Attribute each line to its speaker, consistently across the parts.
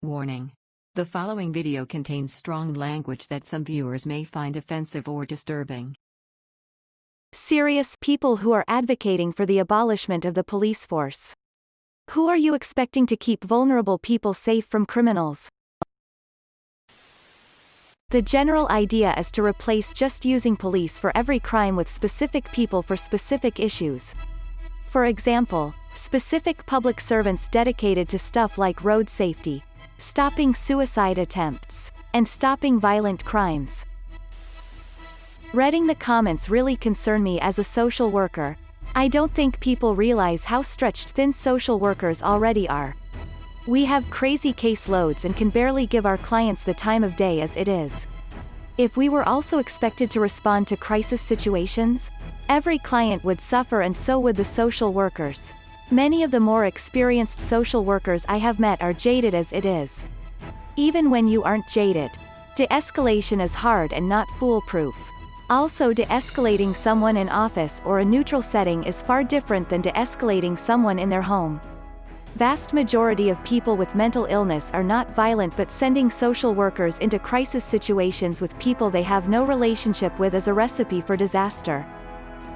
Speaker 1: Warning. The following video contains strong language that some viewers may find offensive or disturbing.
Speaker 2: Serious people who are advocating for the abolishment of the police force. Who are you expecting to keep vulnerable people safe from criminals? The general idea is to replace just using police for every crime with specific people for specific issues. For example, specific public servants dedicated to stuff like road safety, stopping suicide attempts, and stopping violent crimes. Reading the comments really concern me as a social worker. I don't think people realize how stretched thin social workers already are. We have crazy caseloads and can barely give our clients the time of day as it is. If we were also expected to respond to crisis situations, every client would suffer, and so would the social workers. Many of the more experienced social workers I have met are jaded as it is. Even when you aren't jaded, de-escalation is hard and not foolproof. Also, de-escalating someone in office or a neutral setting is far different than de-escalating someone in their home. Vast majority of people with mental illness are not violent, but sending social workers into crisis situations with people they have no relationship with is a recipe for disaster.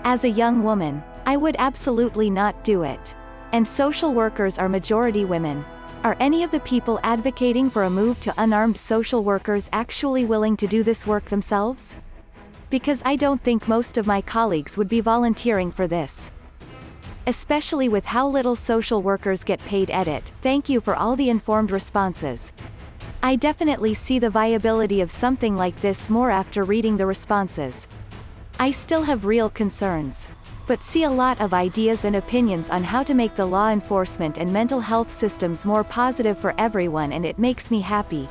Speaker 2: As a young woman, I would absolutely not do it. And social workers are majority women. Are any of the people advocating for a move to unarmed social workers actually willing to do this work themselves? Because I don't think most of my colleagues would be volunteering for this. Especially with how little social workers get paid. Edit. Thank you for all the informed responses. I definitely see the viability of something like this more after reading the responses. I still have real concerns, but see a lot of ideas and opinions on how to make the law enforcement and mental health systems more positive for everyone, and it makes me happy.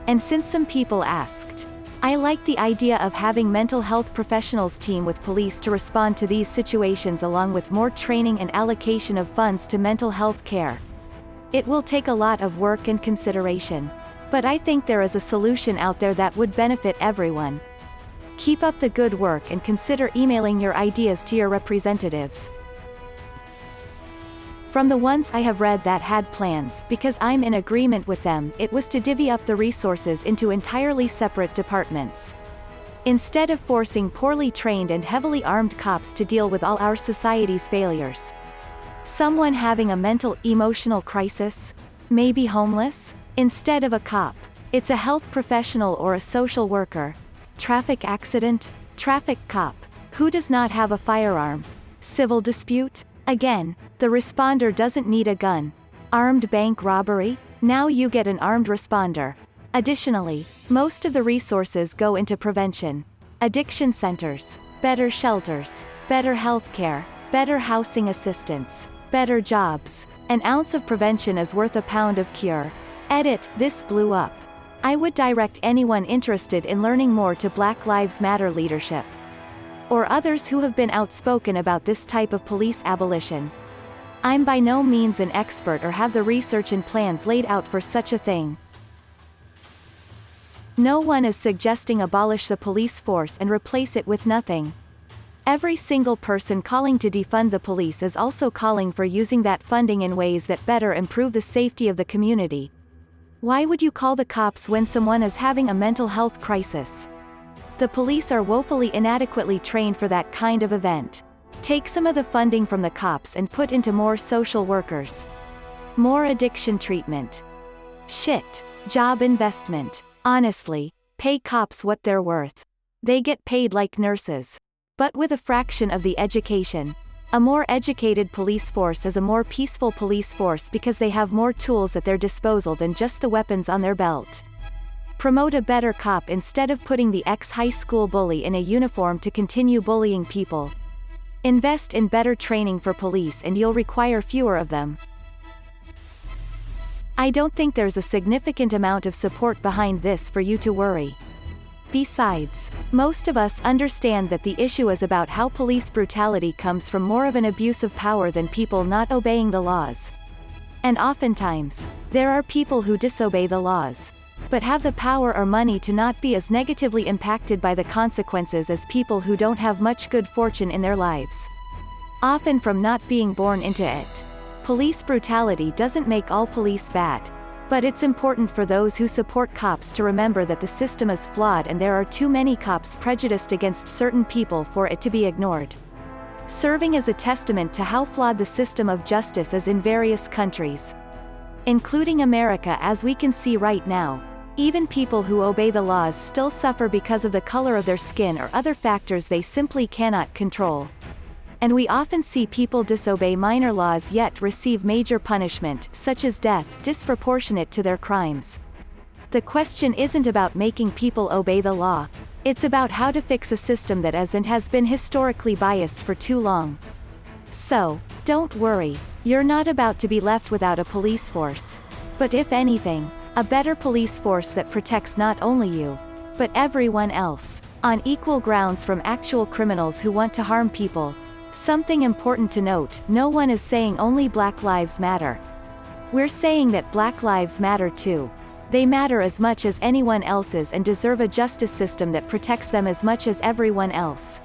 Speaker 2: And since some people asked, I like the idea of having mental health professionals team with police to respond to these situations, along with more training and allocation of funds to mental health care. It will take a lot of work and consideration, but I think there is a solution out there that would benefit everyone. Keep up the good work and consider emailing your ideas to your representatives. From the ones I have read that had plans, because I'm in agreement with them, it was to divvy up the resources into entirely separate departments. Instead of forcing poorly trained and heavily armed cops to deal with all our society's failures. Someone having a mental, emotional crisis? Maybe homeless? Instead of a cop, it's a health professional or a social worker. Traffic accident? Traffic cop. Who does not have a firearm? Civil dispute? Again, the responder doesn't need a gun. Armed bank robbery? Now you get an armed responder. Additionally, most of the resources go into prevention. Addiction centers, better shelters, better healthcare, better housing assistance, better jobs. An ounce of prevention is worth a pound of cure. Edit. This blew up. I would direct anyone interested in learning more to Black Lives Matter leadership, or others who have been outspoken about this type of police abolition. I'm by no means an expert or have the research and plans laid out for such a thing. No one is suggesting abolish the police force and replace it with nothing. Every single person calling to defund the police is also calling for using that funding in ways that better improve the safety of the community. Why would you call the cops when someone is having a mental health crisis? The police are woefully inadequately trained for that kind of event. Take some of the funding from the cops and put into more social workers. More addiction treatment. Shit. Job investment. Honestly, pay cops what they're worth. They get paid like nurses. But with a fraction of the education. A more educated police force is a more peaceful police force because they have more tools at their disposal than just the weapons on their belt. Promote a better cop instead of putting the ex-high school bully in a uniform to continue bullying people. Invest in better training for police and you'll require fewer of them. I don't think there's a significant amount of support behind this for you to worry. Besides, most of us understand that the issue is about how police brutality comes from more of an abuse of power than people not obeying the laws. And oftentimes, there are people who disobey the laws, but have the power or money to not be as negatively impacted by the consequences as people who don't have much good fortune in their lives. Often from not being born into it. Police brutality doesn't make all police bad. But it's important for those who support cops to remember that the system is flawed and there are too many cops prejudiced against certain people for it to be ignored. Serving as a testament to how flawed the system of justice is in various countries, including America, as we can see right now. Even people who obey the laws still suffer because of the color of their skin or other factors they simply cannot control. And we often see people disobey minor laws yet receive major punishment, such as death, disproportionate to their crimes. The question isn't about making people obey the law. It's about how to fix a system that is and has been historically biased for too long. So, don't worry, you're not about to be left without a police force. But if anything, a better police force that protects not only you, but everyone else, on equal grounds from actual criminals who want to harm people. Something important to note, no one is saying only Black Lives Matter. We're saying that Black lives matter too. They matter as much as anyone else's and deserve a justice system that protects them as much as everyone else.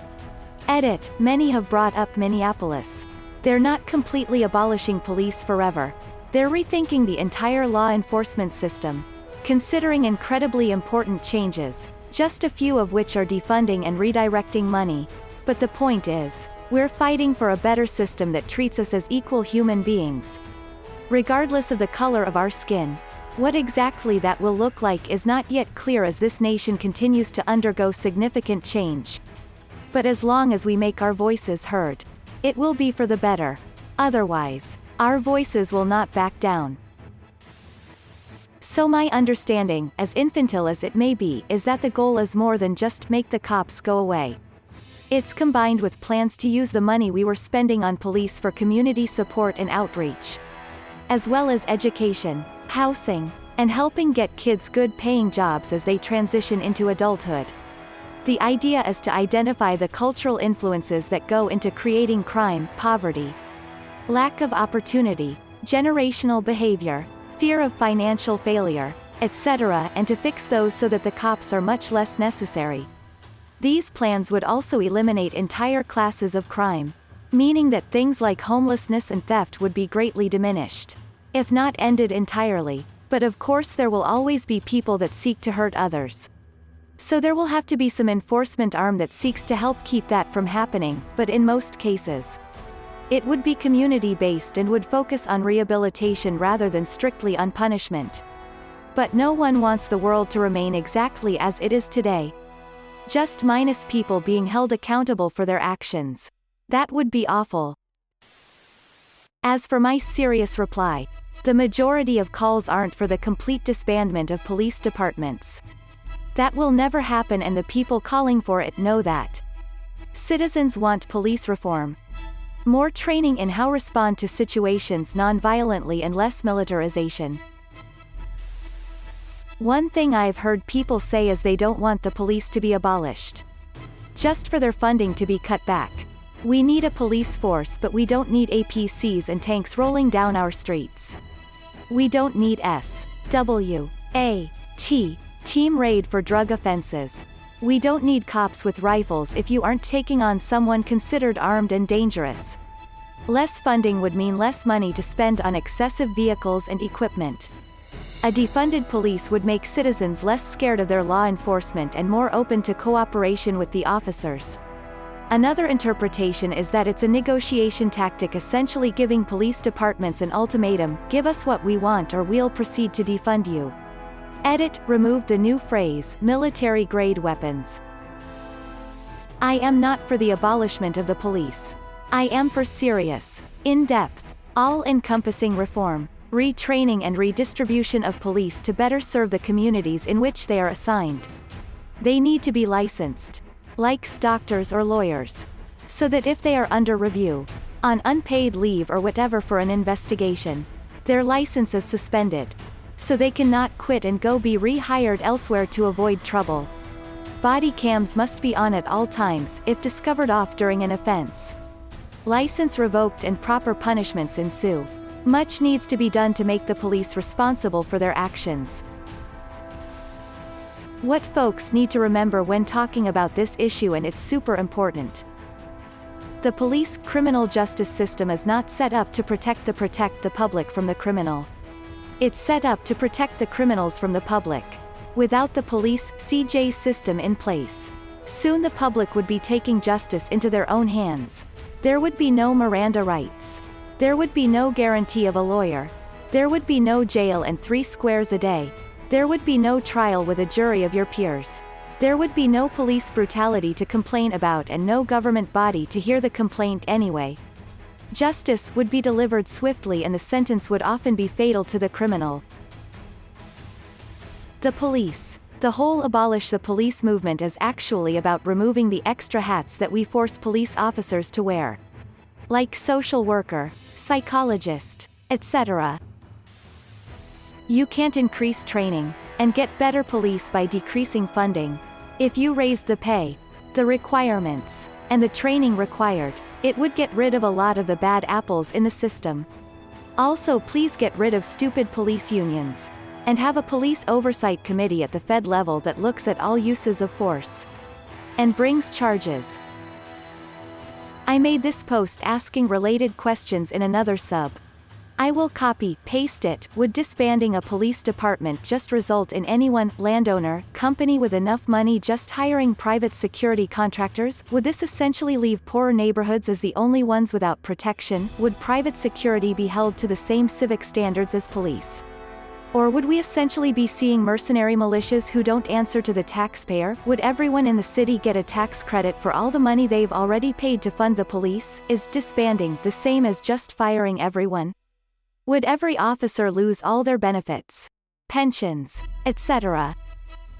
Speaker 2: Edit. Many have brought up Minneapolis. They're not completely abolishing police forever. They're rethinking the entire law enforcement system, considering incredibly important changes, just a few of which are defunding and redirecting money. But the point is, we're fighting for a better system that treats us as equal human beings, regardless of the color of our skin. What exactly that will look like is not yet clear as this nation continues to undergo significant change. But as long as we make our voices heard, it will be for the better. Otherwise, our voices will not back down. So my understanding, as infantile as it may be, is that the goal is more than just make the cops go away. It's combined with plans to use the money we were spending on police for community support and outreach, as well as education, housing, and helping get kids good paying jobs as they transition into adulthood. The idea is to identify the cultural influences that go into creating crime, poverty, lack of opportunity, generational behavior, fear of financial failure, etc., and to fix those so that the cops are much less necessary. These plans would also eliminate entire classes of crime, meaning that things like homelessness and theft would be greatly diminished, if not ended entirely. But of course there will always be people that seek to hurt others. So there will have to be some enforcement arm that seeks to help keep that from happening, but in most cases, it would be community-based and would focus on rehabilitation rather than strictly on punishment. But no one wants the world to remain exactly as it is today, just minus people being held accountable for their actions. That would be awful. As for my serious reply, the majority of calls aren't for the complete disbandment of police departments. That will never happen, and the people calling for it know that. Citizens want police reform, more training in how to respond to situations non-violently, and less militarization. One thing I've heard people say is they don't want the police to be abolished, just for their funding to be cut back. We need a police force, but we don't need APCs and tanks rolling down our streets. We don't need SWAT, team raid for drug offenses. We don't need cops with rifles if you aren't taking on someone considered armed and dangerous. Less funding would mean less money to spend on excessive vehicles and equipment. A defunded police would make citizens less scared of their law enforcement and more open to cooperation with the officers. Another interpretation is that it's a negotiation tactic, essentially giving police departments an ultimatum: give us what we want or we'll proceed to defund you. Edit. Remove the new phrase, military-grade weapons. I am not for the abolishment of the police. I am for serious, in-depth, all-encompassing reform, retraining and redistribution of police to better serve the communities in which they are assigned. They need to be licensed, like doctors or lawyers, so that if they are under review, on unpaid leave or whatever for an investigation, their license is suspended, so they cannot quit and go be rehired elsewhere to avoid trouble. Body cams must be on at all times if discovered off during an offense. License revoked and proper punishments ensue. Much needs to be done to make the police responsible for their actions. What folks need to remember when talking about this issue, and it's super important. The police criminal justice system is not set up to protect the public from the criminal. It's set up to protect the criminals from the public. Without the police CJ system in place, soon the public would be taking justice into their own hands. There would be no Miranda rights. There would be no guarantee of a lawyer. There would be no jail and 3 squares a day. There would be no trial with a jury of your peers. There would be no police brutality to complain about and no government body to hear the complaint anyway. Justice would be delivered swiftly and the sentence would often be fatal to the criminal. The police. The whole Abolish the Police movement is actually about removing the extra hats that we force police officers to wear. Like social worker, psychologist, etc. You can't increase training and get better police by decreasing funding. If you raised the pay, the requirements, and the training required, it would get rid of a lot of the bad apples in the system. Also, please get rid of stupid police unions. And have a police oversight committee at the Fed level that looks at all uses of force. And brings charges. I made this post asking related questions in another sub. I will copy, paste it. Would disbanding a police department just result in anyone, landowner, company with enough money just hiring private security contractors? Would this essentially leave poorer neighborhoods as the only ones without protection? Would private security be held to the same civic standards as police? Or would we essentially be seeing mercenary militias who don't answer to the taxpayer? Would everyone in the city get a tax credit for all the money they've already paid to fund the police? Is disbanding the same as just firing everyone? Would every officer lose all their benefits, pensions, etc.?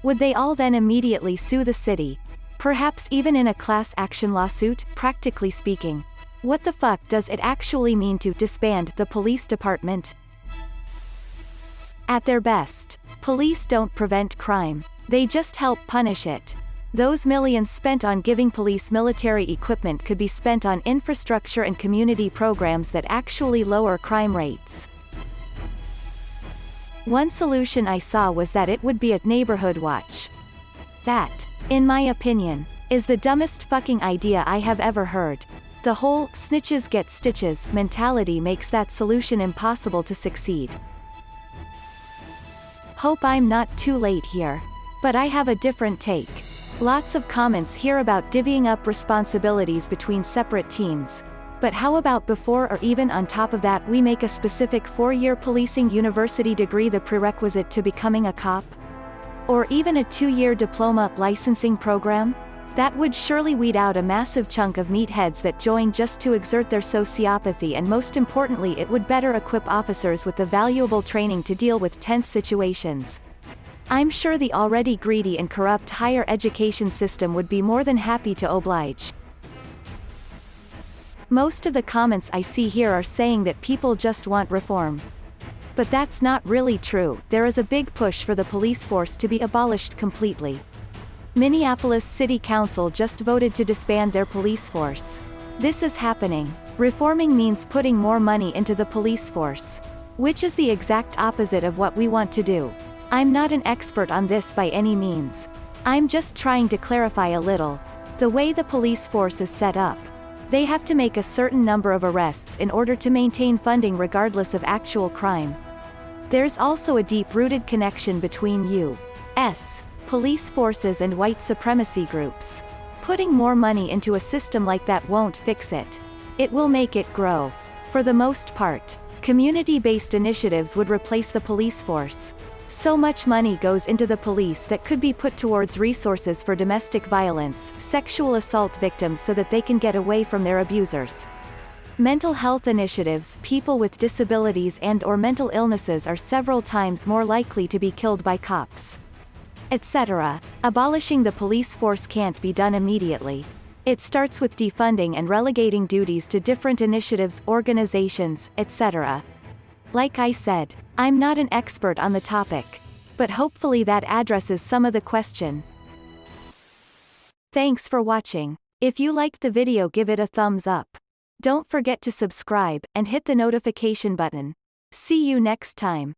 Speaker 2: Would they all then immediately sue the city? Perhaps even in a class action lawsuit? Practically speaking, what the fuck does it actually mean to disband the police department? At their best, police don't prevent crime. They just help punish it. Those millions spent on giving police military equipment could be spent on infrastructure and community programs that actually lower crime rates. One solution I saw was that it would be a neighborhood watch. That, in my opinion, is the dumbest fucking idea I have ever heard. The whole snitches get stitches mentality makes that solution impossible to succeed. Hope I'm not too late here. But I have a different take. Lots of comments here about divvying up responsibilities between separate teams. But how about before or even on top of that we make a specific 4-year policing university degree the prerequisite to becoming a cop? Or even a 2-year diploma licensing program? That would surely weed out a massive chunk of meatheads that join just to exert their sociopathy, and most importantly it would better equip officers with the valuable training to deal with tense situations. I'm sure the already greedy and corrupt higher education system would be more than happy to oblige. Most of the comments I see here are saying that people just want reform. But that's not really true. There is a big push for the police force to be abolished completely. Minneapolis City Council just voted to disband their police force. This is happening. Reforming means putting more money into the police force, which is the exact opposite of what we want to do. I'm not an expert on this by any means. I'm just trying to clarify a little. The way the police force is set up, they have to make a certain number of arrests in order to maintain funding regardless of actual crime. There's also a deep-rooted connection between U.S. police forces and white supremacy groups. Putting more money into a system like that won't fix it. It will make it grow. For the most part, community-based initiatives would replace the police force. So much money goes into the police that could be put towards resources for domestic violence, sexual assault victims so that they can get away from their abusers. Mental health initiatives, people with disabilities and/or mental illnesses are several times more likely to be killed by cops, etc. Abolishing the police force can't be done immediately. It starts with defunding and relegating duties to different initiatives, organizations, etc. Like I said, I'm not an expert on the topic. But hopefully that addresses some of the question. Thanks for watching. If you liked the video, give it a thumbs up. Don't forget to subscribe, and hit the notification button. See you next time.